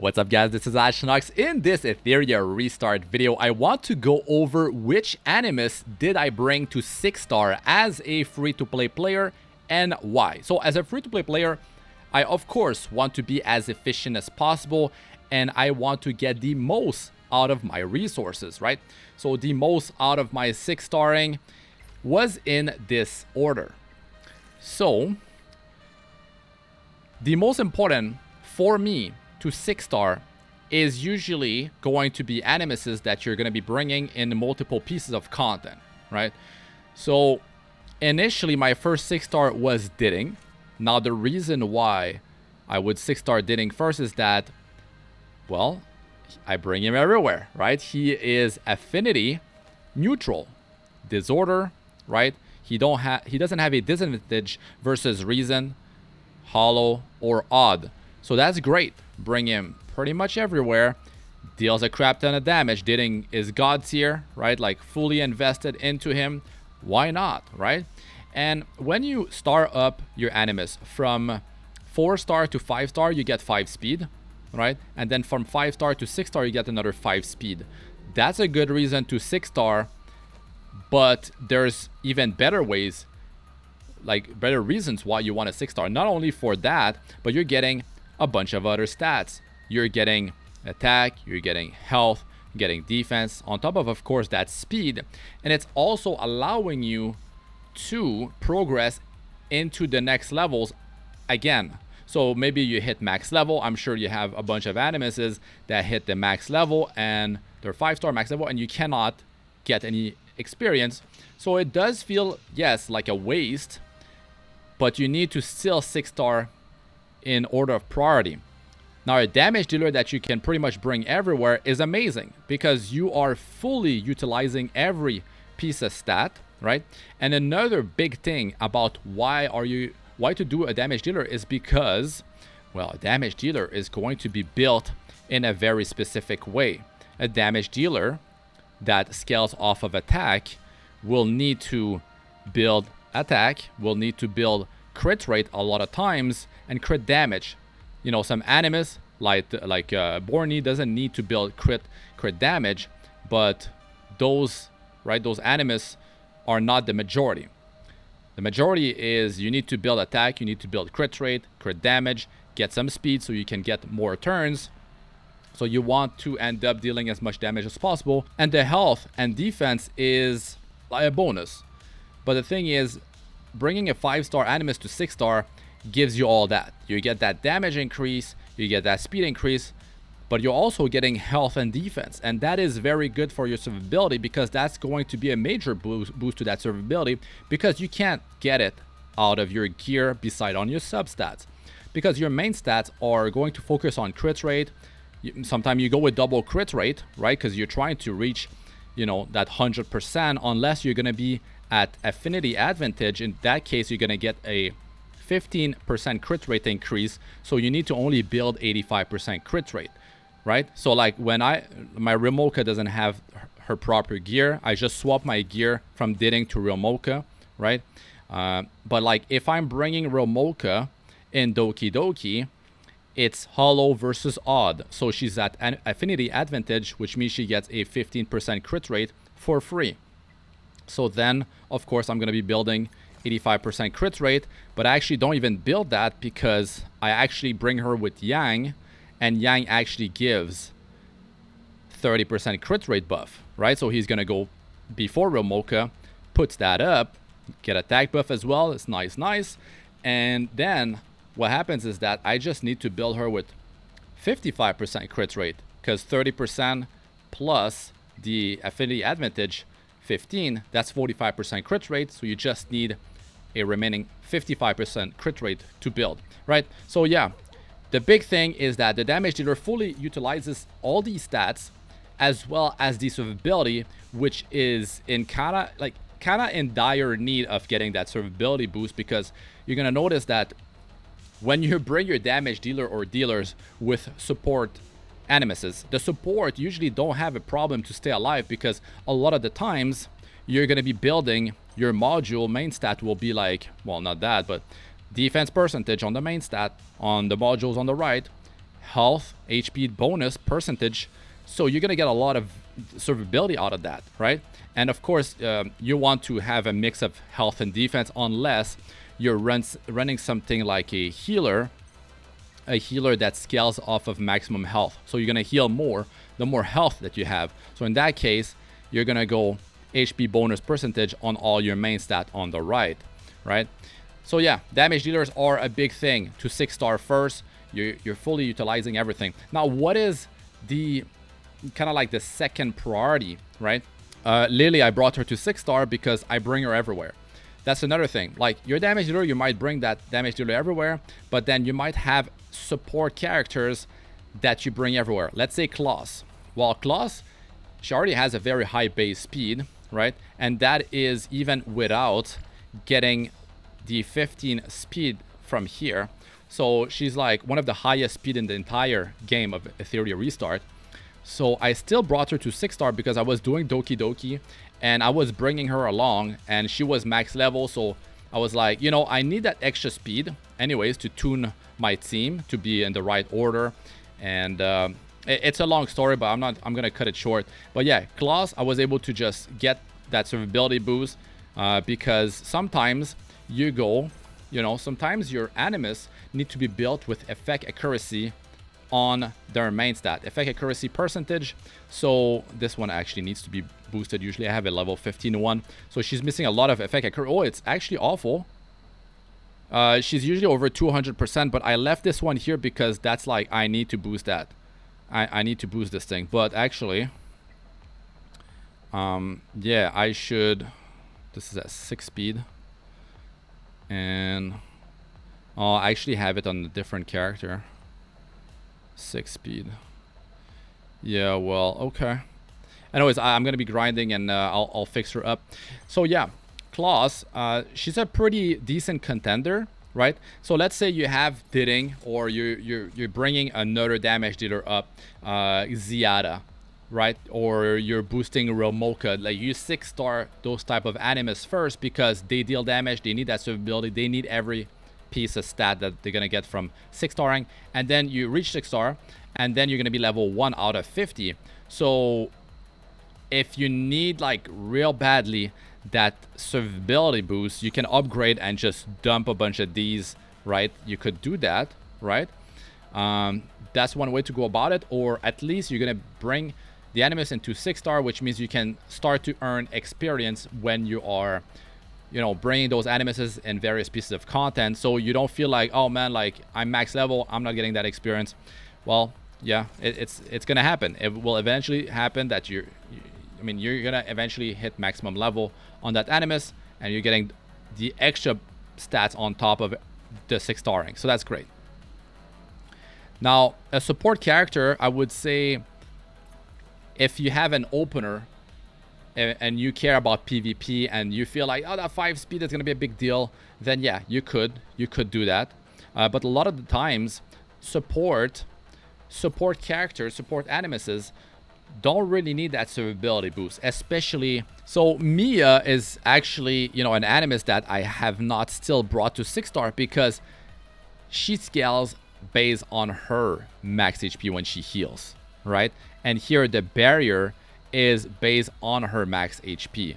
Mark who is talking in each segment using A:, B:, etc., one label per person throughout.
A: What's up guys, this is Astranox. In this Etheria Restart video, I want to go over which animus did I bring to 6-star as a free-to-play player and why. So as a free-to-play player, I of course want to be as efficient as possible and I want to get the most out of my resources, right? So the most out of my 6-starring was in this order. So the most important for me to 6-star is usually going to be animuses that you're going to be bringing in multiple pieces of content, right? So initially my first 6-star was Didding. Now the reason why I would 6-star Didding first is that, well, I bring him everywhere, right? He is affinity neutral, disorder, right? He doesn't have a disadvantage versus reason, hollow, or odd. So that's great. Bring him pretty much everywhere. Deals a crap ton of damage. Didding is god tier, right? Like fully invested into him. Why not, right? And when you star up your animus from 4-star to 5-star, you get 5 speed, right? And then from 5-star to 6-star, you get another 5 speed. That's a good reason to 6-star, but there's even better ways, like better reasons why you want a 6-star. Not only for that, but you're getting a bunch of other stats. You're getting attack, you're getting health, you're getting defense, on top of course that speed, and it's also allowing you to progress into the next levels again. So maybe you hit max level. I'm sure you have a bunch of animuses that hit the max level and they're 5-star max level and you cannot get any experience. So it does feel, yes, like a waste, but you need to still 6-star in order of priority. Now a damage dealer that you can pretty much bring everywhere is amazing because you are fully utilizing every piece of stat, right? And another big thing about why to do a damage dealer is because, well, a damage dealer is going to be built in a very specific way. A damage dealer that scales off of attack will need to build attack, will need to build crit rate a lot of times, and crit damage. You know, some animus like Borny doesn't need to build crit damage, but those animus are not the majority. The majority is you need to build attack, you need to build crit rate, crit damage, get some speed so you can get more turns. So you want to end up dealing as much damage as possible, and the health and defense is like a bonus. But the thing is, bringing a 5-star animus to 6-star gives you all that. You get that damage increase, you get that speed increase, but you're also getting health and defense, and that is very good for your survivability because that's going to be a major boost to that survivability because you can't get it out of your gear beside on your substats because your main stats are going to focus on crit rate. Sometimes you go with double crit rate, right? Because you're trying to reach, you know, that 100% unless you're going to be at affinity advantage. In that case, you're going to get a 15% crit rate increase. So you need to only build 85% crit rate, right? So like when my Rilmoka doesn't have her proper gear, I just swap my gear from Didding to Rilmoka, right? But like if I'm bringing Rilmoka in Doki Doki, it's hollow versus odd. So she's at an affinity advantage, which means she gets a 15% crit rate for free. So then, of course, I'm going to be building 85% crit rate, but I actually don't even build that because I actually bring her with Yang, and Yang actually gives 30% crit rate buff, right? So he's going to go before Rilmoka, puts that up, get attack buff as well. It's nice. And then what happens is that I just need to build her with 55% crit rate because 30% plus the affinity advantage 15, that's 45% crit rate. So you just need a remaining 55% crit rate to build, right? So yeah, the big thing is that the damage dealer fully utilizes all these stats as well as the survivability, which is in kind of in dire need of getting that survivability boost because you're going to notice that when you bring your damage dealer or dealers with support animuses, the support usually don't have a problem to stay alive because a lot of the times you're going to be building your module main stat will be like, well, not that, but defense percentage on the main stat, on the modules on the right, health, HP bonus percentage. So you're gonna get a lot of survivability out of that, right? And of course, you want to have a mix of health and defense, unless you're running something like a healer that scales off of maximum health. So you're gonna heal more the more health that you have. So in that case, you're gonna go HP bonus percentage on all your main stat on the right? So yeah, damage dealers are a big thing to 6-star first. You're fully utilizing everything. Now, what is the kind of like the second priority, right? Lily, I brought her to 6-star because I bring her everywhere. That's another thing. Like your damage dealer, you might bring that damage dealer everywhere, but then you might have support characters that you bring everywhere. Let's say Klaus. Well, Klaus, she already has a very high base speed, right? And that is even without getting the 15 speed from here. So she's like one of the highest speed in the entire game of Etheria Restart. So I still brought her to 6-star because I was doing Doki Doki and I was bringing her along, and she was max level. So I was like, you know, I need that extra speed anyways to tune my team to be in the right order. And it's a long story, but I'm gonna cut it short. But yeah, Klaus, I was able to just get that survivability boost because sometimes sometimes your animus need to be built with effect accuracy on their main stat, effect accuracy percentage. So this one actually needs to be boosted. Usually I have a level 15 one, so she's missing a lot of effect accuracy. Oh, it's actually awful. She's usually over 200%, but I left this one here because that's like, I need to boost that. I need to boost this thing. But actually, yeah, I should. This is at 6 speed, and I actually have it on a different character. 6 speed. Yeah, well, okay. Anyways, I'm gonna be grinding, and I'll fix her up. So yeah, Klaus, she's a pretty decent contender, right? So let's say you have Didding, or you're bringing another damage dealer up, Ziada, right? Or you're boosting Romoka. Like, you 6-star those type of animus first because they deal damage, they need that survivability, they need every piece of stat that they're gonna get from 6-starring, and then you reach 6-star, and then you're gonna be level 1 out of 50. So if you need like real badly that survivability boost, you can upgrade and just dump a bunch of these, right? You could do that, right? That's one way to go about it. Or at least you're gonna bring the animus into 6-star, which means you can start to earn experience when you are, you know, bringing those animuses in various pieces of content, so you don't feel like, oh man, like I'm max level, I'm not getting that experience. Well, yeah, it's gonna happen. It will eventually happen that you're gonna eventually hit maximum level on that animus, and you're getting the extra stats on top of the 6-starring. So that's great. Now, a support character, I would say, if you have an opener and you care about PvP and you feel like, oh, that 5 speed is going to be a big deal, then yeah, you could do that. But a lot of the times, support characters, support animuses don't really need that survivability boost, especially. So Mia is actually, you know, an animus that I have not still brought to 6-star because she scales based on her max HP when she heals, right? And here the barrier is based on her max HP.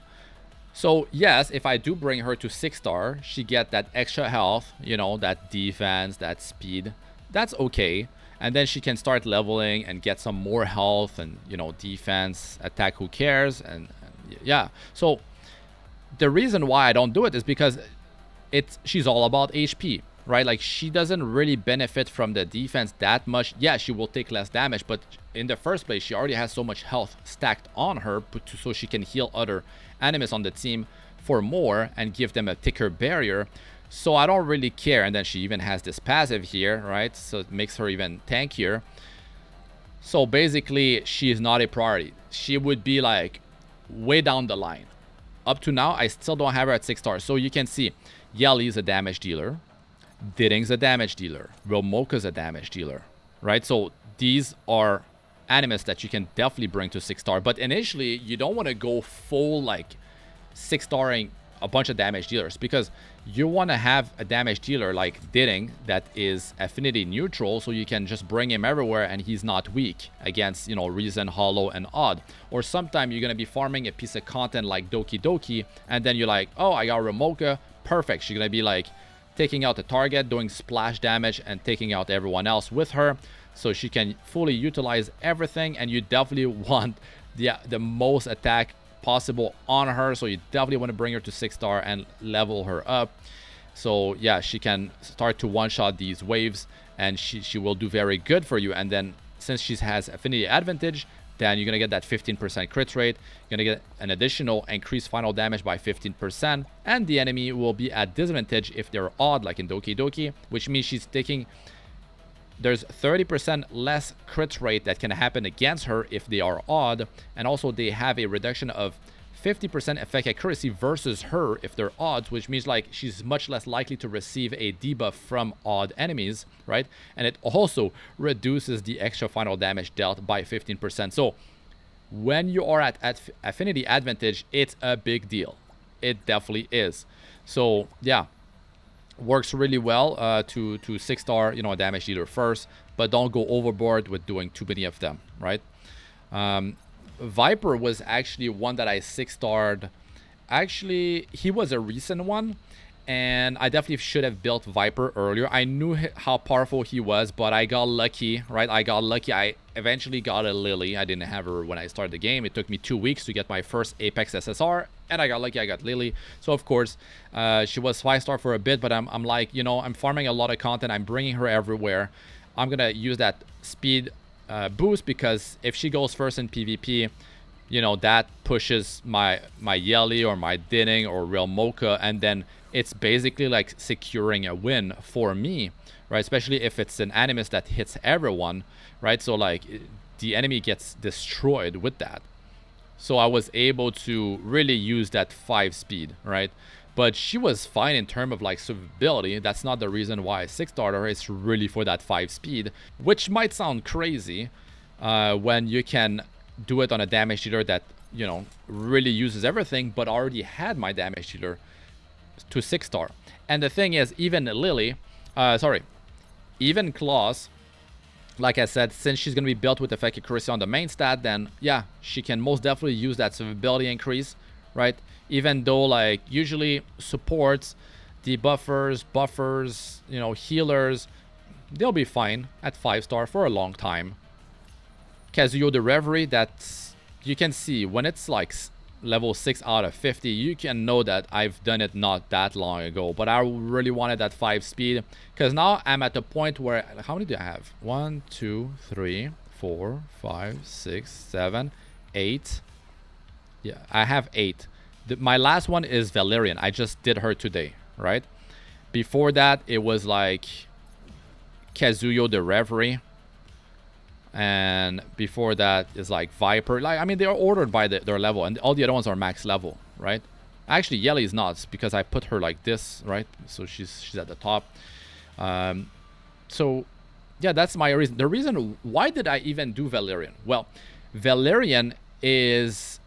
A: So yes, if I do bring her to 6-star, she get that extra health, you know, that defense, that speed. That's okay. And then she can start leveling and get some more health and, you know, defense, attack, who cares? And yeah. So the reason why I don't do it is because she's all about HP, right? Like, she doesn't really benefit from the defense that much. Yeah, she will take less damage, but in the first place, she already has so much health stacked on her, so she can heal other animus on the team for more and give them a thicker barrier. So I don't really care. And then she even has this passive here, right? So it makes her even tankier. So basically, she is not a priority. She would be like way down the line. Up to now, I still don't have her at 6-star. So you can see Yelly is a damage dealer, Didding's a damage dealer, Romoka's a damage dealer, right? So these are animus that you can definitely bring to 6-star. But initially, you don't want to go full like 6-starring a bunch of damage dealers, because you want to have a damage dealer like Ditting that is affinity neutral, so you can just bring him everywhere and he's not weak against, you know, Reason, Hollow, and Odd. Or sometime you're going to be farming a piece of content like Doki Doki, and then you're like, oh, I got Ramoka, perfect. She's going to be like taking out the target, doing splash damage, and taking out everyone else with her, so she can fully utilize everything. And you definitely want the most attack possible on her, so you definitely want to bring her to 6-star and level her up. So yeah, she can start to one-shot these waves, and she will do very good for you. And then since she has affinity advantage, then you're gonna get that 15% crit rate. You're gonna get an additional increased final damage by 15%, and the enemy will be at disadvantage if they're odd, like in Doki Doki, which means she's taking, there's 30% less crit rate that can happen against her if they are odd, and also they have a reduction of 50% effect accuracy versus her if they're odds, which means like she's much less likely to receive a debuff from odd enemies, right? And it also reduces the extra final damage dealt by 15%. So when you are at affinity advantage, it's a big deal. It definitely is. So yeah, works really well to 6-star, you know, a damage dealer first, but don't go overboard with doing too many of them, right? Viper was actually one that I 6-starred. Actually, he was a recent one, and I definitely should have built Viper earlier. I knew how powerful he was, but I got lucky, right? I got lucky. I eventually got a Lily. I didn't have her when I started the game. It took me 2 weeks to get my first Apex SSR, and I got lucky. I got Lily. So of course, she was 5-star for a bit, but I'm like, you know, I'm farming a lot of content. I'm bringing her everywhere. I'm gonna use that speed boost, because if she goes first in PvP, you know, that pushes my Yelly or my Ditting or Real Mocha, and then it's basically like securing a win for me, right? Especially if it's an Animus that hits everyone, right? So like the enemy gets destroyed with that. So I was able to really use that 5 speed, right? But she was fine in terms of like survivability. That's not the reason why I 6-starred her. It's really for that 5 speed, which might sound crazy when you can do it on a damage dealer that, you know, really uses everything, but already had my damage dealer to 6-star. And the thing is, even Lily, even Claws, like I said, since she's going to be built with effect accuracy on the main stat, then yeah, she can most definitely use that survivability increase, right? Even though like usually supports, debuffers, buffers, you know, healers, they'll be fine at 5-star for a long time. Kazuyo the Reverie, that's, you can see when it's like level 6 out of 50, you can know that I've done it not that long ago, but I really wanted that 5 speed, because now I'm at the point where, how many do I have? 1, 2, 3, 4, 5, 6, 7, 8. Yeah, I have 8. My last one is Valerian. I just did her today, right? Before that, it was like Kazuyo the Reverie. And before that is like Viper. Like, I mean, they're ordered by their level, and all the other ones are max level, right? Actually, Yelly is not, because I put her like this, right? So she's at the top. So yeah, that's my reason. The reason why did I even do Valerian? Well, Valerian is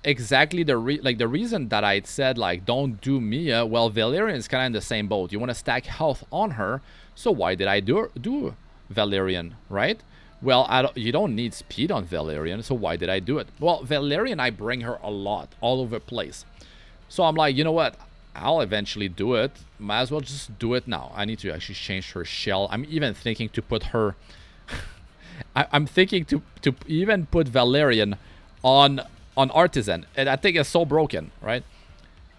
A: exactly the reason that I said like don't do Mia. Well, Valerian is kind of in the same boat. You want to stack health on her, so why did I do Valerian, right? Well, you don't need speed on Valerian, so why did I do it? Well, Valerian, I bring her a lot, all over the place. So I'm like, you know what? I'll eventually do it. Might as well just do it now. I need to actually change her shell. I'm even thinking to put her... I'm thinking to even put Valerian on Artisan. And I think it's so broken, right?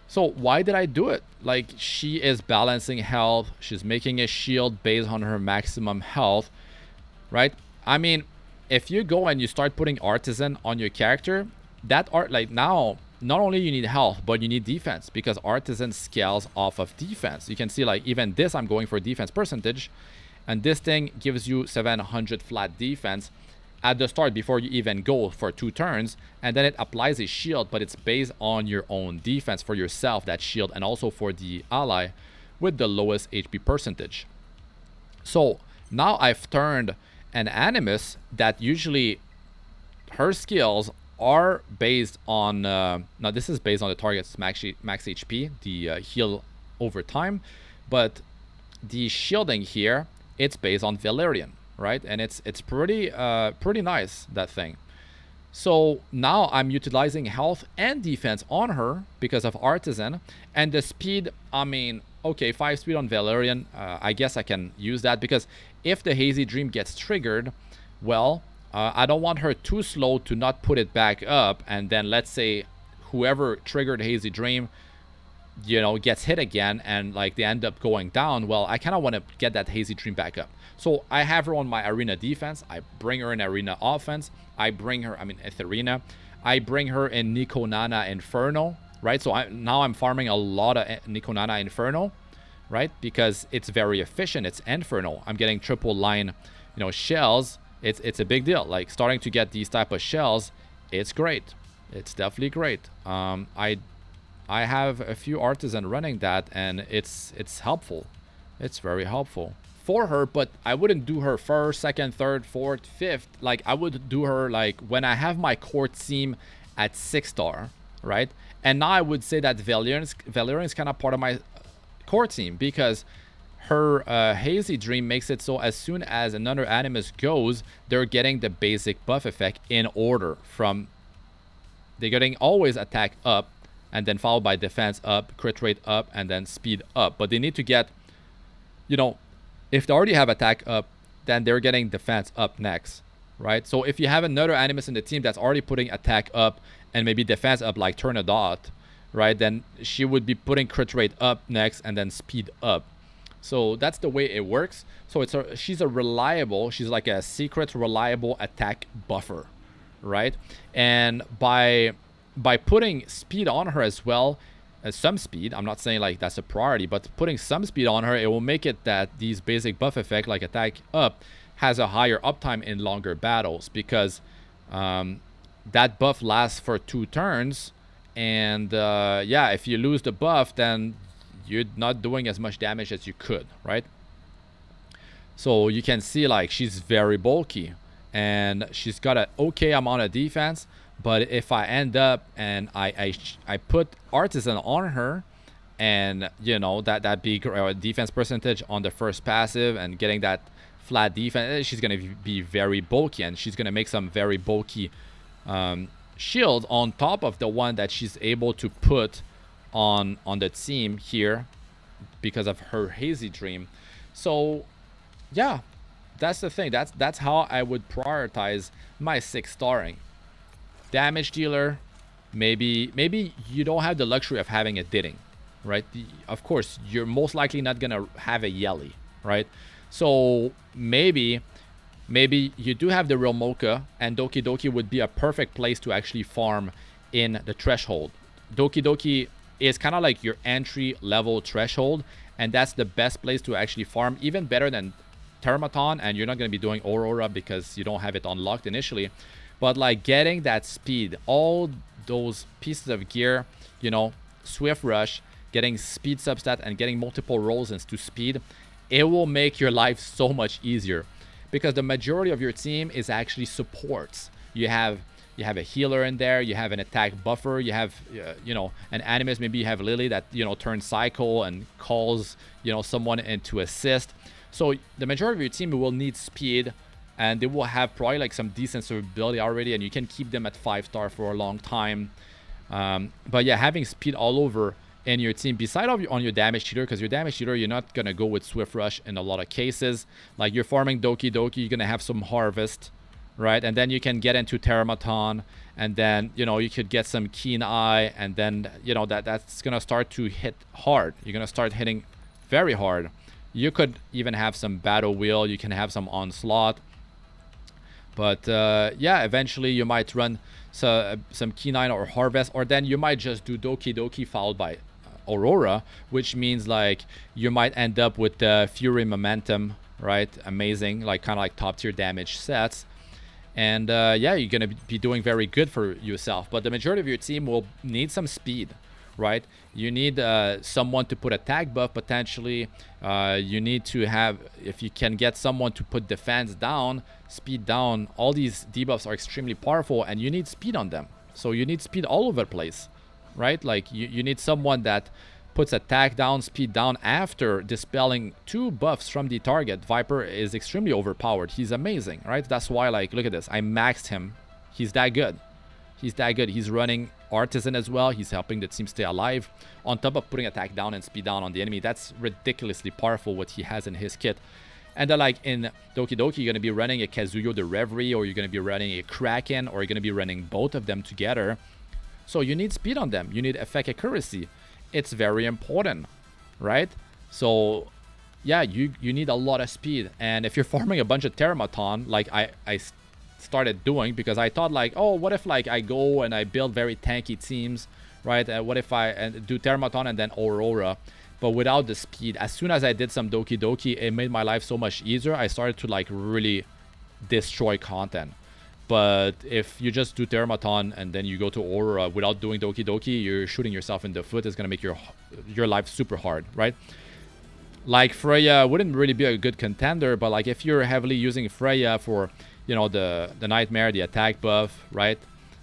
A: So why did I do it? Like, she is balancing health. She's making a shield based on her maximum health, right? I mean, if you go and you start putting Artisan on your character, that like now, not only you need health, but you need defense, because Artisan scales off of defense. You can see like even this, I'm going for defense percentage, and this thing gives you 700 flat defense at the start before you even go for 2 turns, and then it applies a shield, but it's based on your own defense for yourself, that shield, and also for the ally with the lowest HP percentage. So now I've turned an Animus that usually her skills are based on now this is based on the target's max HP, the heal over time, but the shielding here, it's based on Valerian, right? And it's pretty pretty nice, that thing. So now I'm utilizing health and defense on her because of Artisan, and the speed, I mean, okay, 5 speed on Valerian, I guess I can use that, because if the Hazy Dream gets triggered, well, I don't want her too slow to not put it back up, and then let's say whoever triggered Hazy Dream, you know, gets hit again and like they end up going down. Well, I kind of want to get that Hazy Dream back up. So I have her on my arena defense, I bring her in arena offense, I bring her, I mean, Etheria, I bring her in Nico Nana Inferno, right? So now I'm farming a lot of Nico Nana Inferno, right? Because it's very efficient, it's Inferno. I'm getting triple line, you know, shells. It's a big deal. Like, starting to get these type of shells, it's great. It's definitely great. I have a few artisan running that, and it's helpful. It's very helpful for her, but I wouldn't do her first, second, third, fourth, fifth. Like, I would do her like when I have my core team at 6-star, right? And now I would say that Valerian's kind of part of my core team, because her Hazy Dream makes it so as soon as another Animus goes, they're getting the basic buff effect in order from, they're getting always attack up, and then followed by defense up, crit rate up, and then speed up. But they need to get, you know, if they already have attack up, then they're getting defense up next, right? So if you have another Animus in the team that's already putting attack up and maybe defense up, like Turnadot, right, then she would be putting crit rate up next and then speed up. So that's the way it works. So she's like a secret reliable attack buffer, right? And by putting speed on her as well, some speed, I'm not saying like that's a priority, but putting some speed on her, it will make it that these basic buff effect like attack up has a higher uptime in longer battles, because that buff lasts for 2 turns, and yeah, if you lose the buff, then you're not doing as much damage as you could, right? So you can see like she's very bulky, and she's got an okay amount of defense. But if I end up and I put Artisan on her, and you know that big defense percentage on the first passive and getting that flat defense, she's gonna be very bulky, and she's gonna make some very bulky shields on top of the one that she's able to put on the team here because of her Hazy Dream. So yeah, that's the thing. That's how I would prioritize my 6-starring. Damage dealer, maybe you don't have the luxury of having a Didding, right? Of course, you're most likely not gonna have a Yelly, right? So maybe you do have the real Mocha, and Doki Doki would be a perfect place to actually farm in the threshold. Doki Doki is kind of like your entry level threshold, and that's the best place to actually farm, even better than Termaton. And you're not going to be doing Aurora because you don't have it unlocked initially, but like getting that speed, all those pieces of gear, you know, Swift Rush, getting speed substat, and getting multiple rolls into speed, it will make your life so much easier, because the majority of your team is actually supports. You have a healer in there, you have an attack buffer, you have you know, an Animus, maybe you have Lily that, you know, turns cycle and calls, you know, someone in to assist. So the majority of your team will need speed, and they will have probably like some decent survivability already, and you can keep them at 5-star for a long time. But yeah, having speed all over in your team, beside on your damage dealer, because your damage dealer, you're not gonna go with Swift Rush in a lot of cases. Like, you're farming Doki Doki, you're gonna have some Harvest, right? And then you can get into Teramaton, and then, you know, you could get some Keen Eye, and then, you know, that's gonna start to hit hard. You're gonna start hitting very hard. You could even have some Battle Wheel, you can have some Onslaught. But yeah, eventually you might run some Keen Eye or Harvest, or then you might just do Doki Doki followed by Aurora, which means like you might end up with the Fury Momentum, right? Amazing, like kind of like top tier damage sets. And yeah, you're gonna be doing very good for yourself. But the majority of your team will need some speed, right? You need someone to put attack buff potentially. You need to have, if you can get someone to put defense down, speed down, all these debuffs are extremely powerful, and you need speed on them. So you need speed all over the place, right? Like you need someone that puts attack down, speed down after dispelling 2 buffs from the target. Viper is extremely overpowered. He's amazing, right? That's why, like, look at this. I maxed him. He's that good. He's that good. He's running Artisan as well. He's helping the team stay alive. On top of putting attack down and speed down on the enemy. That's ridiculously powerful what he has in his kit. And then, like, in Doki Doki, you're going to be running a Kazuyo the Reverie, or you're going to be running a Kraken, or you're going to be running both of them together. So you need speed on them. You need effect accuracy. It's very important, right? So yeah, you need a lot of speed. And if you're farming a bunch of Teramaton, like I started doing, because I thought, like, oh, what if, like, I go and I build very tanky teams, right? What if I do Teramaton and then Aurora, but without the speed? As soon as I did some Doki Doki, it made my life so much easier. I started to, like, really destroy content. But if you just do Teramaton and then you go to Aurora without doing Doki Doki, you're shooting yourself in the foot. It's going to make your life super hard, right? Like, Freya wouldn't really be a good contender, but, like, if you're heavily using Freya for, you know, the Nightmare, the attack buff, right?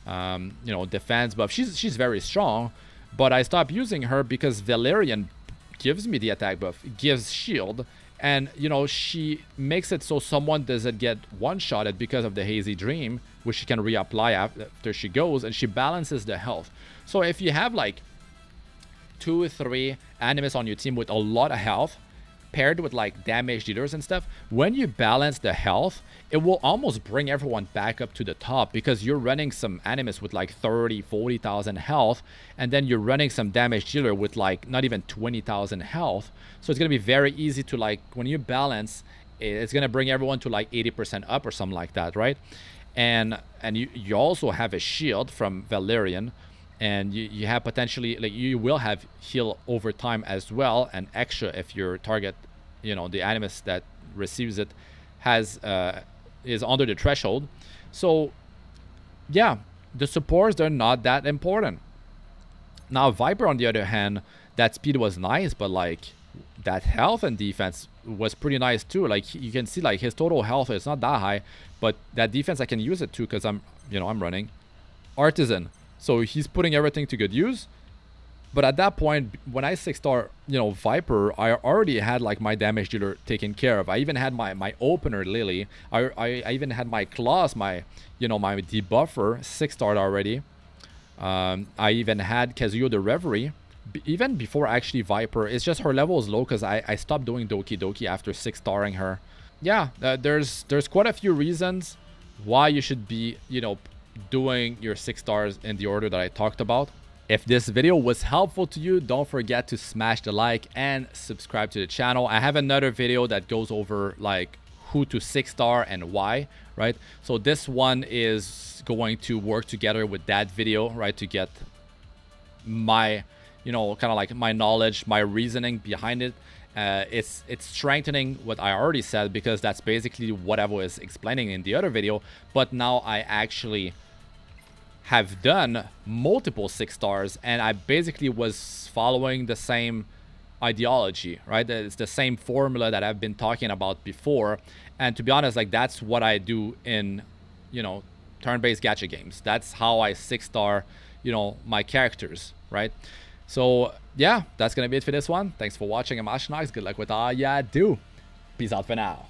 A: You know, defense buff, she's very strong. But I stopped using her because Valerian gives me the attack buff, gives shield. And, you know, she makes it so someone doesn't get one-shotted because of the Hazy Dream, which she can reapply after she goes, and she balances the health. So if you have, like, 2 or 3 Animus on your team with a lot of health, paired with, like, damage dealers and stuff, when you balance the health, it will almost bring everyone back up to the top, because you're running some Animus with, like, 30,000-40,000 health, and then you're running some damage dealer with, like, not even 20,000 health. So it's going to be very easy to, like, when you balance, it's going to bring everyone to, like, 80% up or something like that, right? And you also have a shield from Valerian, and you have potentially, like, you will have heal over time as well, and extra if your target, you know, the Animus that receives it has is under the threshold. So yeah, the supports, they're not that important. Now Viper, on the other hand, that speed was nice, but, like, that health and defense was pretty nice too. Like, you can see, like, his total health is not that high, but that defense I can use it too, because I'm running Artisan. So he's putting everything to good use. But at that point, when I 6-star, you know, Viper, I already had, like, my damage dealer taken care of. I even had my opener Lily. I even had my claws, my debuffer 6-starred already. I even had Kazuyo the Reverie. Even before actually Viper. It's just her level is low because I stopped doing Doki Doki after 6-starring her. Yeah, there's quite a few reasons why you should be, you know, doing your 6 stars in the order that I talked about. If this video was helpful to you, don't forget to smash the like and subscribe to the channel. I have another video that goes over, like, who to 6-star and why, right? So this one is going to work together with that video, right, to get my, you know, kind of like my knowledge, my reasoning behind it. It's strengthening what I already said, because that's basically what I was explaining in the other video. But now I actually have done multiple 6 stars, and I basically was following the same ideology, right? It's the same formula that I've been talking about before. And to be honest, like, that's what I do in, you know, turn-based gacha games. That's how I 6-star, you know, my characters, right? So yeah, that's gonna be it for this one. Thanks for watching. I'm Astranox. Good luck with all ya do. Peace out for now.